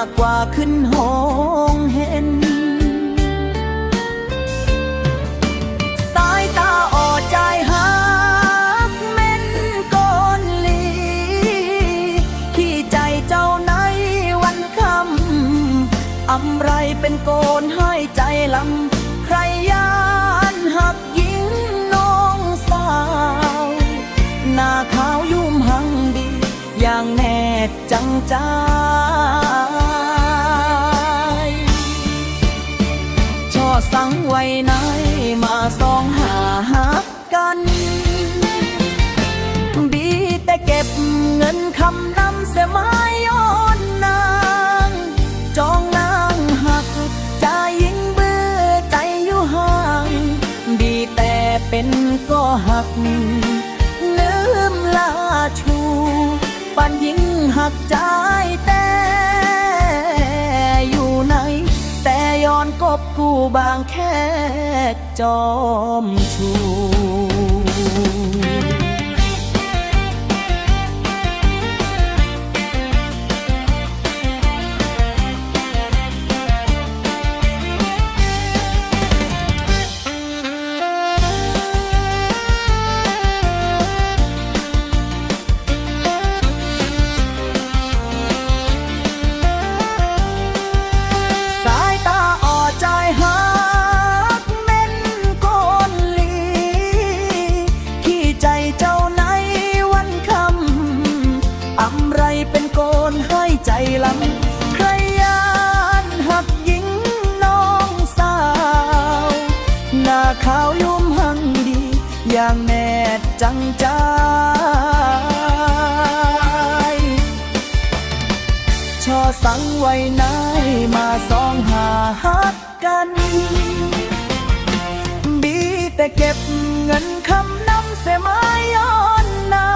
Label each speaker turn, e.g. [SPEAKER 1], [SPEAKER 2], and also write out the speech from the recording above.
[SPEAKER 1] ากกว่าขึ้นห้องเห็นสายตาอ่อใจหักเม่นก้อนลีที่ใจเจ้าในวันคำอำไรเป็นโกนให้ใจลำใครย่านหักยิงน้องสาวหน้าขาวยุ่มหังดีอย่างแน่จังใจช่อสังไว้ไหนมาสองหาหักกันบีแต่เก็บเงินคำนำเสียไม้ย้อนนางจองนางหักใจยิ่งเบื่อใจอยู่ห่างดีแต่เป็นก็หักลืมลาชูปันยิ่งหักใจแต่อยู่ไหนแต่ย้อนกบกูบางแค่จอมชูเป็นโกนให้ใจลำใครยานหักยิงน้องสาวหน้าขาวยุ่มหังดีอย่างแน่จังใจช่อสังไว้ไหนมาสองหาหักกันบีแต่เก็บเงินคำนำเสียไม้ย้อนนา